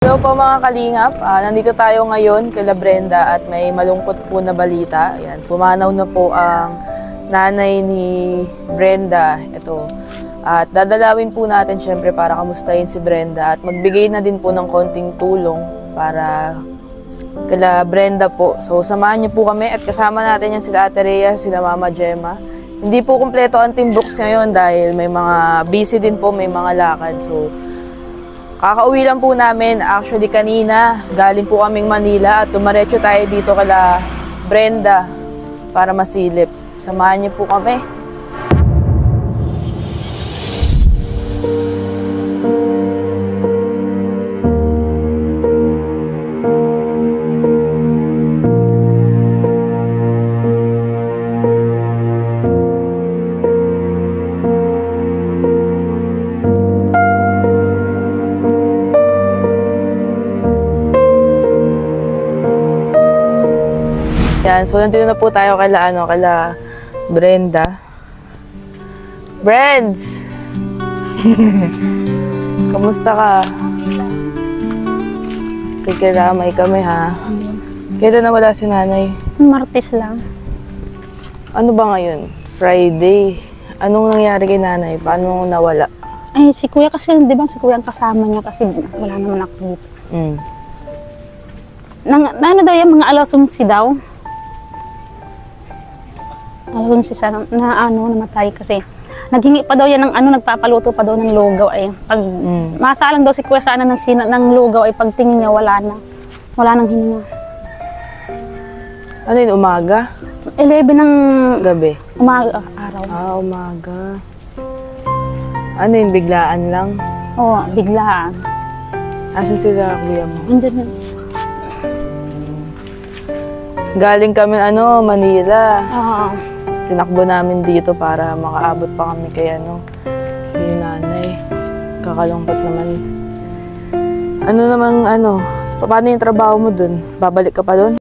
Hello po mga kalingap, nandito tayo ngayon kila Brenda at may malungkot po na balita. Ayan, pumanaw na po ang nanay ni Brenda. Ito. At dadalawin po natin syempre para kamustahin si Brenda at magbigay na din po ng konting tulong para kila Brenda po. So samahan niyo po kami at kasama natin yan sila Ate Rhea, sila Mama Gemma. Hindi po kumpleto ang Team Brooks ngayon dahil may mga busy din po, may mga lakad. So kakauwi lang po namin, actually kanina, galing po kaming Manila at tumaretso tayo dito kala Brenda para masilip. Samahan niyo po kami. Yan, so nandito na po tayo kala Brenda. Brends! Kamusta ka? Kikiramay kami ha. Kailan nawala si nanay? Martes lang. Ano ba ngayon? Friday. Anong nangyari kay nanay? Paano nawala? Ay, si kuya kasi, di ba si kuya ang kasama niya kasi wala naman ako dito. Ano daw yan, mga alas 11 daw. Alas 11 sana, namatay kasi. Naghingi pa daw yan ng nagpapaluto pa daw ng lugaw ay. Pag masalang daw si kuya sana ng lugaw ay pagtingin niya wala na. Wala nang hininga. Ano yun, umaga? 11 ng gabi? Umaga, araw. Umaga. Ano yun, biglaan lang? Oo, biglaan. Asan sila kuya mo? Andiyan yun. Galing kami Manila. Oo. Tinakbo namin dito para makaabot pa kami kay kay nanay. Kakalungkot naman. Paano yung trabaho mo dun? Babalik ka pa dun?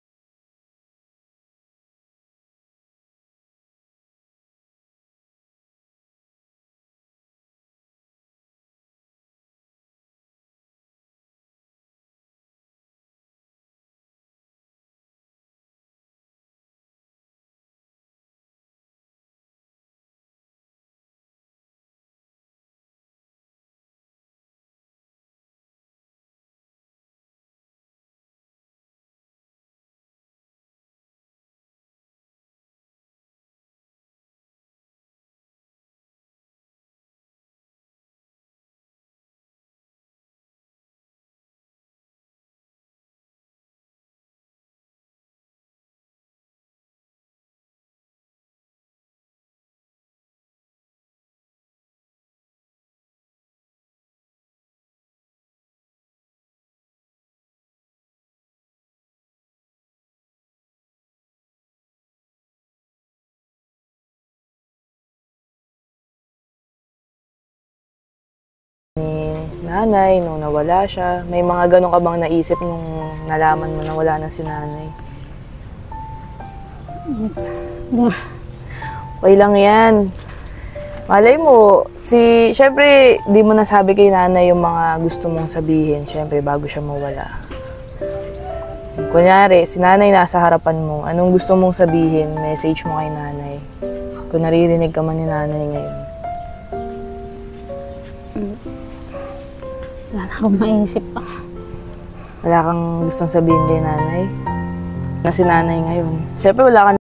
Nanay, nung nawala siya. May mga ganun ka bang naisip nung nalaman mo na wala na si nanay? Okay lang yan. Malay mo, syempre, di mo nasabi kay nanay yung mga gusto mong sabihin, syempre, bago siya mawala. Kunyari, si nanay nasa harapan mo, anong gusto mong sabihin, message mo kay nanay? Kung naririnig ka man ni nanay ngayon. Wala na akong maisip pa. Wala kang gustong sabihin kay nanay? Na si nanay ngayon. Siyempre wala ka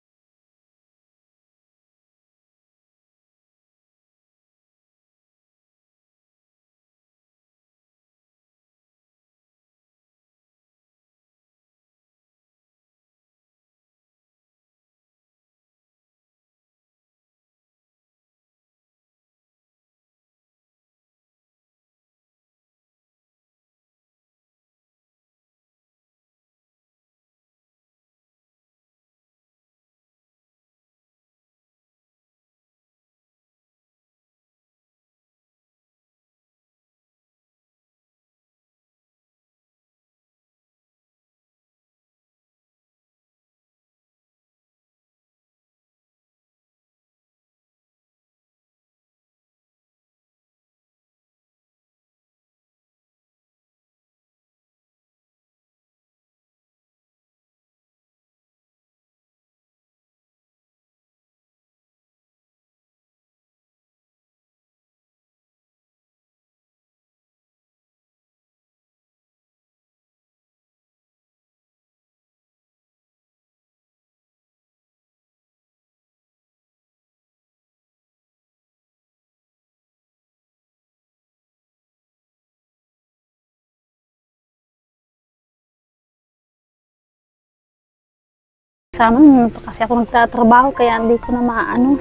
kasama nun kasi ako nagtatrabaho kaya hindi ko na maano.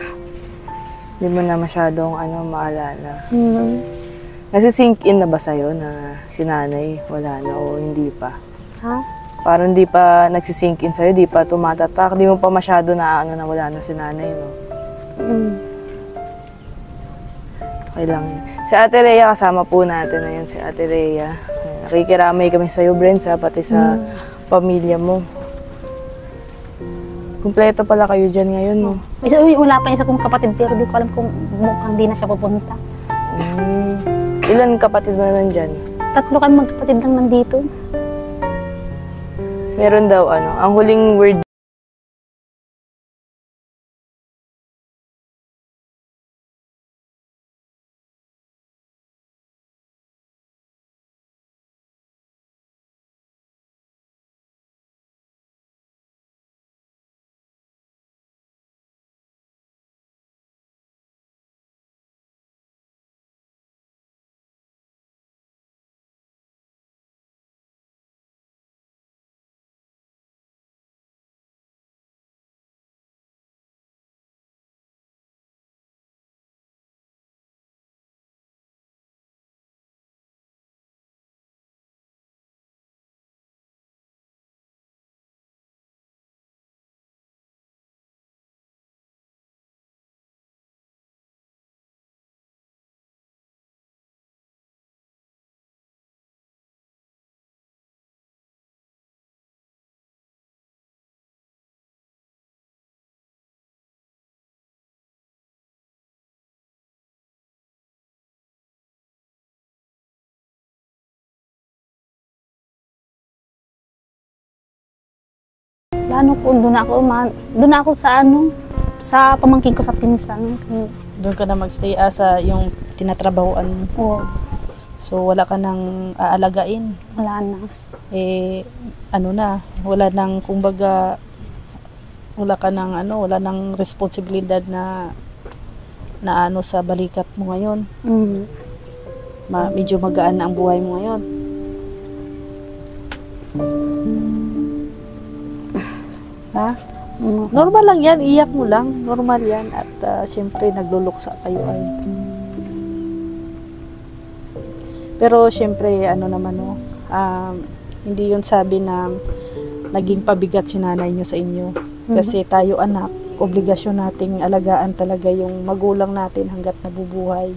Hindi mo na masyadong maalala. Hmm. Nasi-sink in na ba sa'yo na si nanay wala na o hindi pa? Ha? Parang di pa nagsisink in sa'yo, di pa tumatatak, di mo pa masyado na na wala na si nanay, no? Hmm. Okay lang yun. Si Ate Rhea, kasama po natin na yun, si Ate Rhea. Nakikiramay kami sa'yo, Brenza, pati sa pamilya mo. Kumpleto pala kayo dyan ngayon, no? Wala pa isa kong kapatid pero di ko alam kung mukhang di na siya pupunta. Ilan kapatid mo na nandyan? 3 kami magkapatid lang nandito. Meron daw ang huling word. Plano ko, doon ako sa pamangkin ko sa pinsan. Doon ka na magstay sa yung tinatrabahoan mo. Oo, So wala ka nang aalagain. wala na. Wala nang kumbaga wala nang responsibilidad na sa balikat mo ngayon. Mm. Medyo magaan na ang buhay mo ngayon. Ha? Normal lang yan, iyak mo lang. Normal yan. At syempre, nagluluksa kayo ay. Pero syempre, hindi yun sabi na naging pabigat si nanay nyo sa inyo. Kasi tayo anak, obligasyon nating alagaan talaga yung magulang natin hanggat nabubuhay.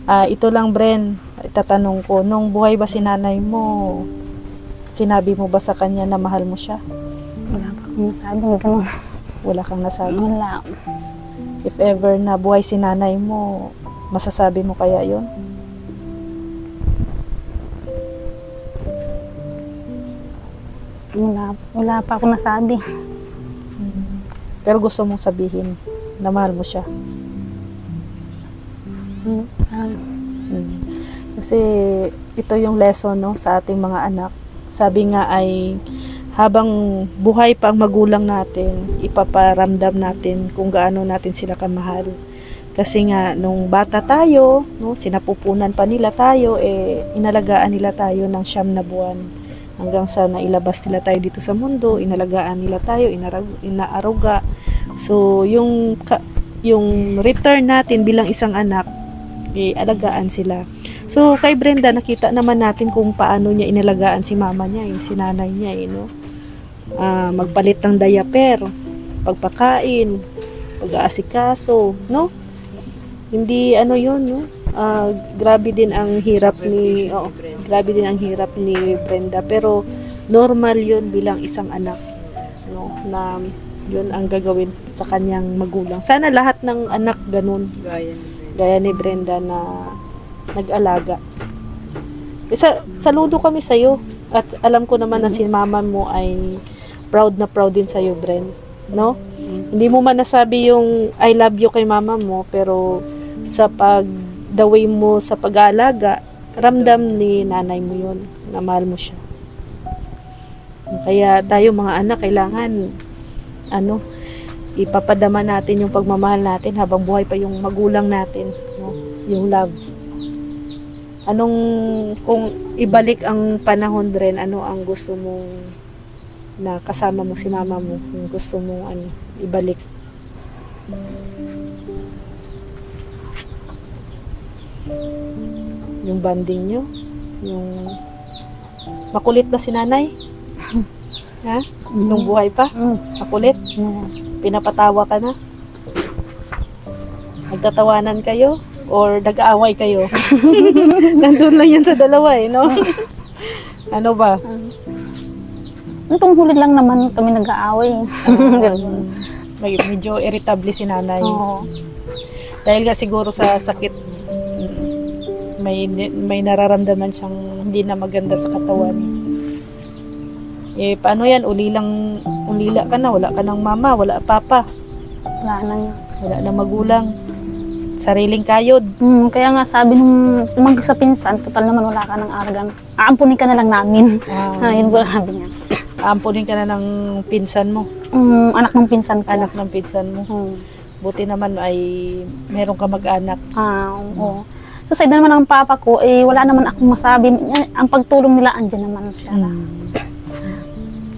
Ito lang, Bren, itatanong ko, nung buhay ba si nanay mo, sinabi mo ba sa kanya na mahal mo siya? Wala pa akong nasabi. Ganun. Wala kang nasabi. Wala. If ever na buhay si nanay mo, masasabi mo kaya yun? Wala pa akong nasabi. Pero gusto mong sabihin na mahal mo siya. Kasi ito yung lesson, no, sa ating mga anak. Sabi nga ay habang buhay pa ang magulang natin, ipaparamdam natin kung gaano natin sila kamahal. Kasi nga nung bata tayo, no, sinapupunan pa nila tayo, inalagaan nila tayo ng 9 na buwan. Hanggang sa nailabas nila tayo dito sa mundo, inalagaan nila tayo, inaaruga. So yung return natin bilang isang anak, alagaan sila. So kay Brenda, nakita naman natin kung paano niya inalagaan si mama niya, si nanay niya, no? Magpalit ng diaper, pagpakain, pag-aasikaso, no? Hindi yun, no? Grabe din ang hirap ni Brenda, pero normal yun bilang isang anak, no? Na yun ang gagawin sa kanyang magulang. Sana lahat ng anak ganun, gaya ni Brenda na nag-alaga. Saludo kami sa'yo, at alam ko naman na si mama mo ay proud na proud din sa'yo, Bren, no? Hindi mo man nasabi yung I love you kay mama mo, pero sa the way mo sa pag-aalaga, ramdam ni nanay mo yun, na mahal mo siya. Kaya tayo mga anak, kailangan ipapadama natin yung pagmamahal natin habang buhay pa yung magulang natin, no? Yung love. Kung ibalik ang panahon, Bren, ano ang gusto mong na kasama mo si mama mo kung gusto mo ibalik. Yung bonding nyo, yung makulit ba si nanay? Ha? Nung buhay pa? Makulit? Pinapatawa ka na? Nagtatawanan kayo? Or nag-aaway kayo? Nandun lang yan sa dalawa no? Ano ba? Itong huli lang naman kami nag-aaway. Medyo irritable si nanay. Oo. Dahil nga siguro sa sakit, may nararamdaman siyang hindi na maganda sa katawan. Paano yan? Ulila ka na, wala ka ng mama, wala papa. Wala nang magulang. Sariling kayod. Kaya nga sabi nung tumangkok sa pinsan, total naman wala ka ng argan. Aampunin ka na lang namin. Yun ko lang sabi niya. Aampunin ka na ng pinsan mo. Anak ng pinsan ko. Anak ng pinsan mo. Buti naman ay meron ka mag-anak. Oo. Sa side naman ng papa ko, wala naman akong masabi. Ang pagtulong nila, andyan naman siya.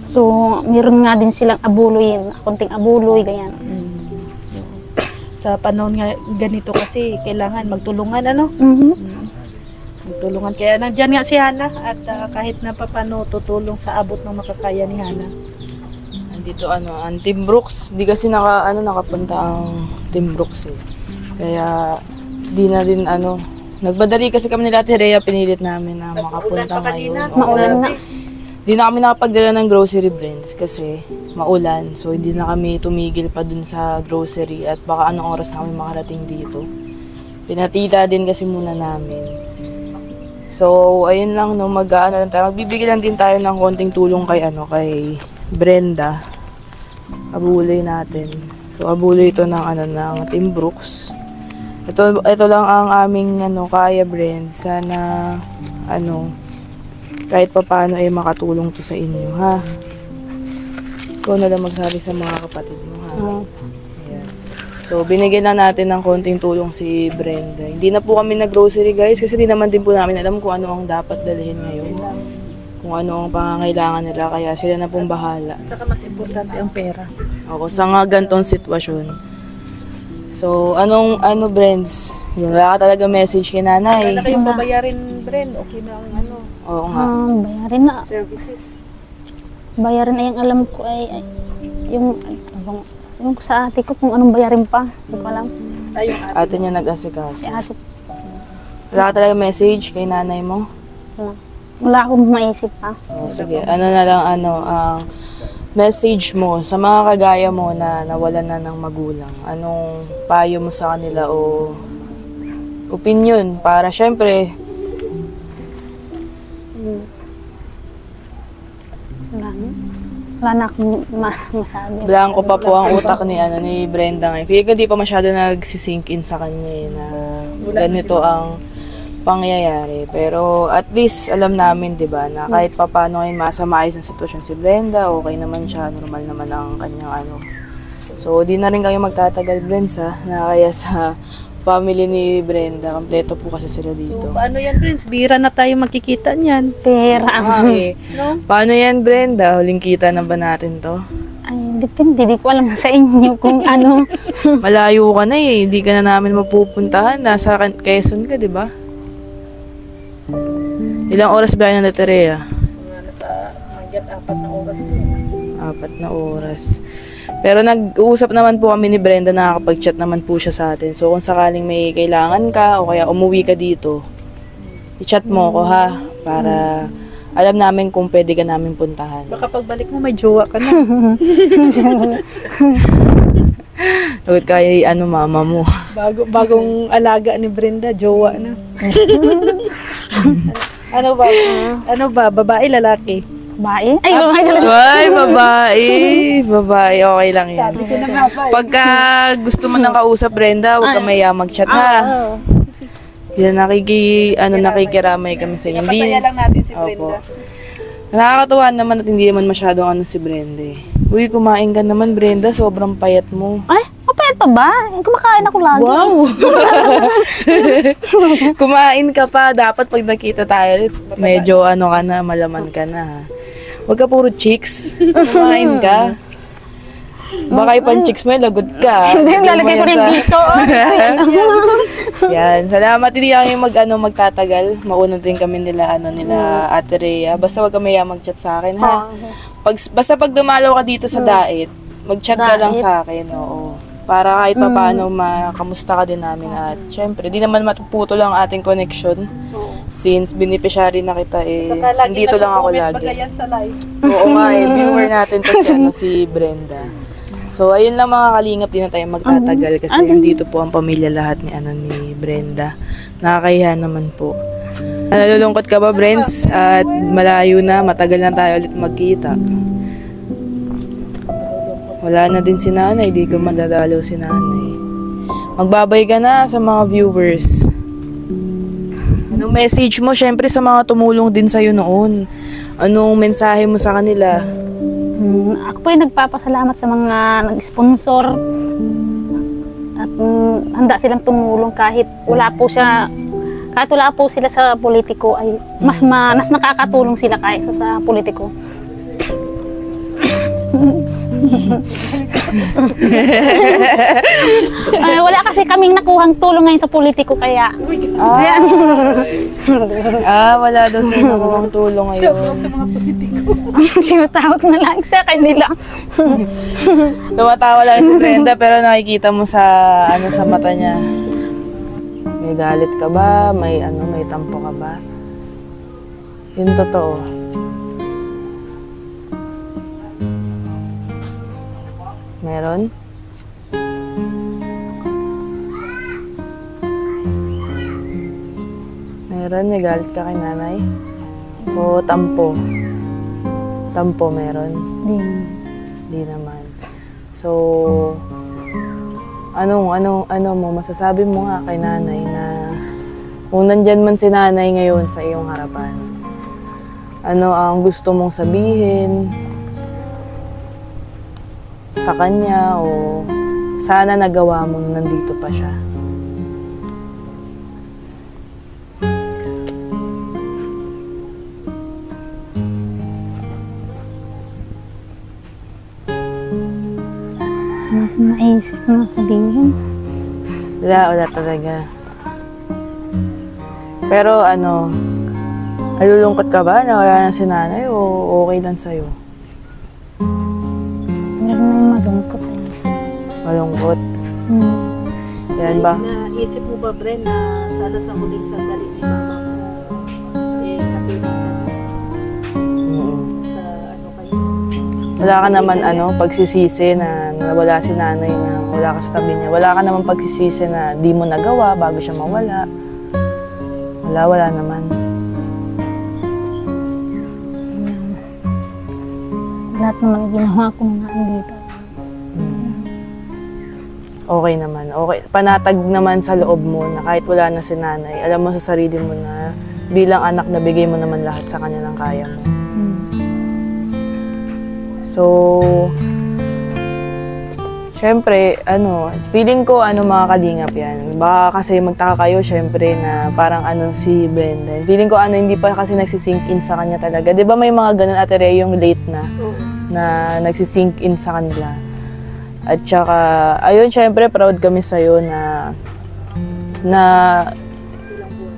So, meron nga din silang abuloy, konting abuloy, ganyan. Sa panahon nga ganito kasi, kailangan magtulungan, Magtulungan. Kaya nandiyan nga si Hana at kahit na papano tutulong sa abot ng makakaya ni Hana. Andito ang Team Brooks. Di kasi nakapunta ang Team Brooks eh. Kaya di na din nagbadali kasi kami nila Rhea, pinilit namin na makapunta ngayon. Maulan nga. Di na kami nakapagdala ng grocery brands kasi maulan. So hindi na kami tumigil pa dun sa grocery at baka anong oras na kami makarating dito. Pinatila din kasi muna namin. So ayun lang lang tayo. Magbibigay lang din tayo ng konting tulong kay Brenda. Abulay natin. So abulay ito ng Team Brooks. Ito lang ang aming kaya, Brand. Sana kahit papaano ay makatulong to sa inyo, ha? Ikaw na lang magsabi sa mga kapatid mo, ha? Ayan. So, binigyan na natin ng konting tulong si Brenda. Hindi na po kami nag-grocery, guys, kasi di naman din po namin alam kung ano ang dapat dalhin ngayon. Kung ano ang pangangailangan nila, kaya sila na pong bahala. At saka mas importante ang pera. Ako, sa nga gantong sitwasyon. So, Brands? Wala ka talaga message kay nanay. Wala na kayong babayarin, Bren. Okay na ang Oo nga. Bayarin na. services. Bayarin na yung alam ko ay yung sa ate ko kung anong bayarin pa. Hindi ko alam. Ay, yung Ate niya nag-asikaso. Si ate, Wala ka talaga message kay nanay mo? wala akong maisip pa. Sige, na lang ang message mo sa mga kagaya mo na nawalan na ng magulang. Anong payo mo sa kanila o opinion para syempre Wala na akong masabi. blanco pa po ang utak ni Brenda ngayon. Feel ko di pa masyado nagsisink in sa kanya na ganito ang pangyayari. Pero at least alam namin, 'di ba, na kahit papaano ay maayos ang sitwasyon si Brenda, okay naman siya, normal naman ang kanyang So, di na rin kayo magtatagal, Brenda, na kaya sa family ni Brenda. Kompleto po kasi sila dito. So, paano yan, Prince? Bira na tayo magkikita niyan. Pera. No? Paano yan, Brenda? Huling kita na ba natin to? Ay, depende. Di ko alam sa inyo kung ano. Malayo ka na eh. Hindi ka na namin mapupuntahan. Nasa Quezon ka, di ba? Ilang oras ba yan na Terea? Nasa hanggat 4 na oras. 4 na oras. Pero nag-uusap naman po kami ni Brenda, nakakapag-chat naman po siya sa atin. So kung sakaling may kailangan ka o kaya umuwi ka dito, i-chat mo ko, ha? Para alam namin kung pwede ka namin puntahan. Baka pagbalik mo may jowa ka na. Huwag kay mama mo. Bagong alaga ni Brenda, jowa na. Ano ba? Babae, lalaki? Bae? Ay, babae talaga. Ay, babae. Babae, okay lang yan. Pagka gusto mo nang kausap, Brenda, huwag ka maya mag-chat, ha? Yan, nakikiramay kami sa inyo. Napasaya lang natin si Brenda. Nakakatuwa naman at hindi naman masyadong si Brenda eh. Uy, kumain ka naman, Brenda. Sobrang payat mo. Ay, mapayat pa ba? Kumakain ako lagi. Wow! Kumain ka pa. Dapat pag nakita tayo, medyo ka na, malaman ka na, ha? Huwag ka puro chicks. Kumain ka. Baka ipan-chicks mo, lagot ka. Hindi, lalagay ko rin dito. Yan, salamat. Hindi kami magtatagal. Mauna din kami nila Ate Rhea. Basta wag ka maya mag-chat sa akin, ha? Basta pag dumalaw ka dito sa Dait, mag-chat ka lang sa akin, oo. Para kahit pa paano makamusta ka din namin. At syempre, di naman matuputo lang ang ating connection. Since beneficiary na kita, dito lang ako lagi. Sa live. Oo nga, viewer natin to si Brenda. So, ayun lang mga kalingap, di na tayo magtatagal kasi nandito po ang pamilya lahat ni Brenda. Nakakahiya naman po. Nalulungkot ka ba, Brents? At malayo na, matagal na tayo ulit magkita. Wala na din si nanay, di ko madadalaw si nanay. Magbabay ka na sa mga viewers. Anong message mo, syempre, sa mga tumulong din sa'yo noon? Anong mensahe mo sa kanila? Ako po ay nagpapasalamat sa mga nag-sponsor at handa silang tumulong kahit wala po sila sa politiko ay mas nakakatulong sila kaysa sa politiko. Wala kasi kaming nakuhang tulong ngayon sa politiko kaya. Wala daw sila nakuhang tulong ngayon. Sinatawag na lang sa kanila. Tumatawa lang si Brenda pero nakikita mo sa mata niya. May galit ka ba? May tampo ka ba? Yun totoo. Meron? Meron? May galit ka kay nanay? O tampo? Tampo meron? Di naman. So, ano mo, masasabi mo nga kay nanay na kung nandyan man si nanay ngayon sa iyong harapan, ano ang gusto mong sabihin sa kanya o sana nagawa mo nandito pa siya? Naisip mo sabihin? Wala talaga. Pero nalulungkot ka ba na wala na si nanay o okay lang sa'yo? Meron na yung malungkot eh. Malungkot? Yan ba? Naisip mo ba, Bren, na sana sa huling sandali ni mama mo, kapitan sa kayo? Wala ka naman pagsisisi na nawala si nanay na wala ka sa tabi niya. Wala ka naman pagsisisi na di mo nagawa bago siya mawala. Wala naman. Lahat naman ginawa ko na dito. Okay naman. Okay. Panatag naman sa loob mo na kahit wala na si nanay, alam mo sa sarili mo na bilang anak na bigay mo naman lahat sa kanya ng kaya mo. So, syempre, feeling ko mga kalingap yan. Baka kasi magtaka kayo, syempre, na parang si Brenda. Feeling ko hindi pa kasi nagsisink in sa kanya talaga. Di ba may mga ganun, Ate Rhea, yung late na nagsisink in sa kanila. At saka, ayun, syempre, proud kami sa'yo na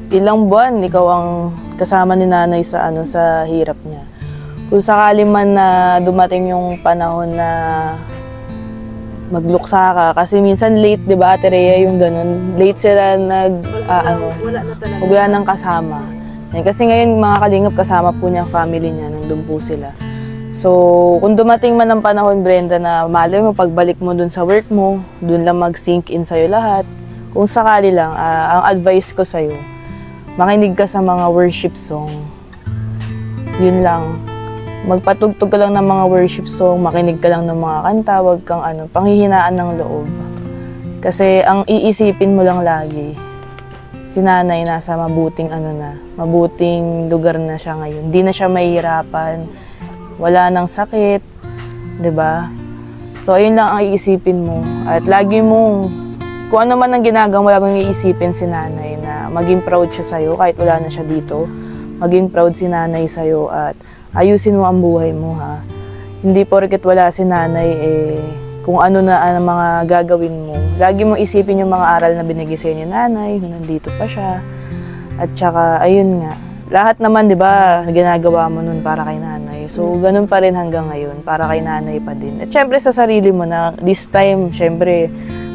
ilang buwan ikaw ang kasama ni nanay sa hirap niya. Kung sakali man na dumating yung panahon na magluksa ka, kasi minsan late, di ba, Ate Rhea, yung ganun. Late sila wala nang kasama. Kasi ngayon, mga kalingap, kasama po niya ang family niya, nandun po sila. So, kung dumating man ang panahon, Brenda, na malay mo, pagbalik mo dun sa work mo, dun lang mag-sink in sa'yo lahat. Kung sakali lang, ang advice ko sa'yo, makinig ka sa mga worship song. Yun lang. Magpatugtog ka lang ng mga worship song, makinig ka lang ng mga kanta, wag kang panghihinaan ng loob. Kasi ang iisipin mo lang lagi, si nanay nasa mabuting mabuting lugar na siya ngayon. Hindi na siya mahihirapan, wala nang sakit, 'di ba? So ayun lang ang iisipin mo. At lagi mong, kung ano man ang ginagawa mo, iisipin si nanay na maging proud siya sa'yo kahit wala na siya dito. Maging proud si nanay sa'yo at ayusin mo ang buhay mo, ha. Hindi porket wala si nanay, kung ano na ang mga gagawin mo. Lagi mong isipin yung mga aral na binigay sa'yo ni nanay, kung nandito pa siya. At saka, ayun nga, lahat naman, di ba, ginagawa mo nun para kay nanay. So, ganun pa rin hanggang ngayon, para kay nanay pa din. At syempre, sa sarili mo na, this time, syempre,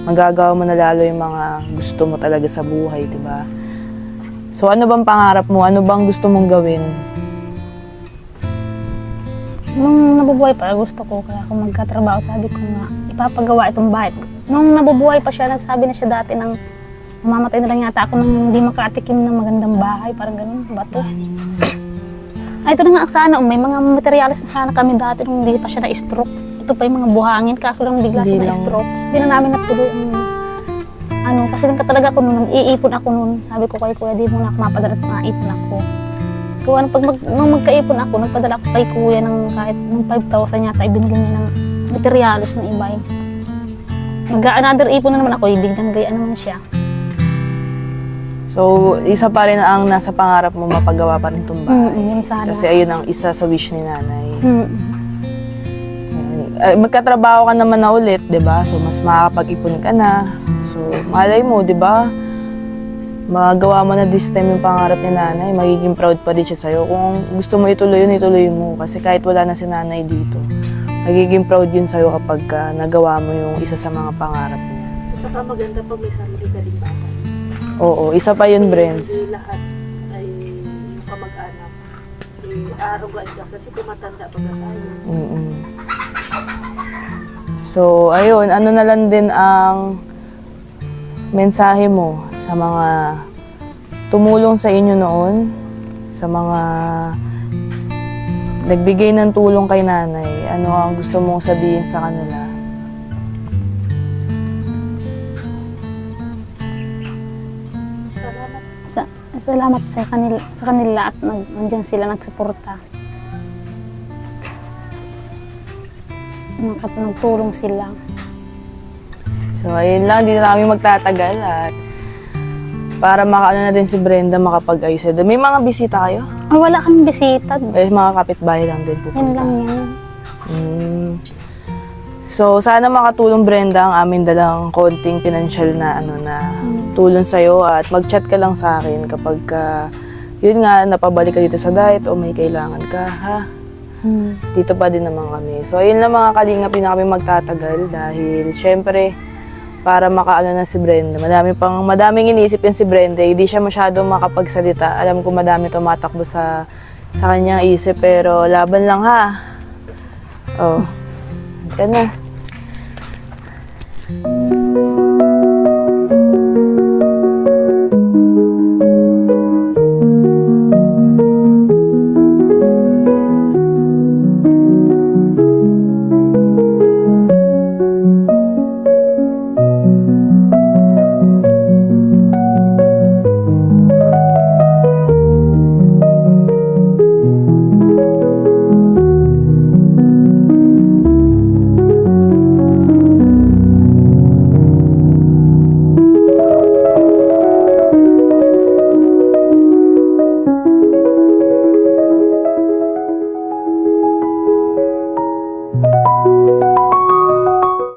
magagawa mo na lalo yung mga gusto mo talaga sa buhay, di ba? So, ano bang pangarap mo? Ano bang gusto mong gawin? Nung nabubuhay pa, gusto ko kaya ako magkatrabaho. Sabi ko nga, ipapagawa itong bahay. Nung nabubuhay pa siya, nagsabi na siya dati ng mamamatay na lang yata ako nang hindi makatikim ng magandang bahay. Parang ganun, bato. Ay, ito na nga sana, may mga materialis na sana kami dati nung hindi pa siya na-stroke. Ito pa yung mga buhangin, kaso lang bigla siya na-stroke. Hindi na namin natuloy ang kasi lang talaga ako nung iipon ako noon. Sabi ko kay kuya, di mo na ako mapadala at maipon ako. Kung nung magkaipon ako, nagpadala ako kay kuya ng kahit ng 5,000 yata, ibinigay niya ng materialis na iba. Mag-another ipon na naman ako, biglang gayaan naman siya. So, isa pa rin ang nasa pangarap mo, mapagawa pa rin itong bahay. Yun sana. Kasi ayun ang isa sa wish ni nanay. Magkatrabaho ka naman na ulit, di ba? So, mas makakapag-ipon ka na. So, malay mo, di ba? Magawa mo na this time yung pangarap ni nanay, magiging proud pa rin siya sa'yo. Kung gusto mo ituloy yun, ituloy mo. Kasi kahit wala na si nanay dito, magiging proud yun sa'yo kapag nagawa mo yung isa sa mga pangarap niya. At saka maganda pag may sarili ka rin bahay. Oo, isa pa yun, Brens. Hindi lahat ay kamag-anak. Aarugan ka kasi tumatanda pa ka tayo. So, ayun, ano na lang din ang mensahe mo sa mga tumulong sa inyo noon, sa mga nagbigay ng tulong kay nanay. Ano ang gusto mong sabihin sa kanila? Salamat sa kanila at nandiyan sila nagsuporta. Nagtulong sila. So, ayun lang, dito na kami magtatagal at para makaano na din si Brenda makapag-ayos. May mga bisita kayo? Wala kang bisita. Mga kapitbahay lang din pupunta. Yan lang yan. So, sana makatulong, Brenda, ang amin dalang konting financial na tulong sa'yo at mag-chat ka lang sa akin kapag yun nga, napabalik ka dito sa diet o may kailangan ka, ha? Dito pa din naman kami. So, ayun lang mga kalingap, na kami magtatagal dahil syempre, para makaano na si Brenda. Madaming iniisip yun si Brenda. Hindi siya masyadong makapagsalita. Alam ko madami tumatakbo sa kanyang isip, pero laban lang, ha? Oh, ka na.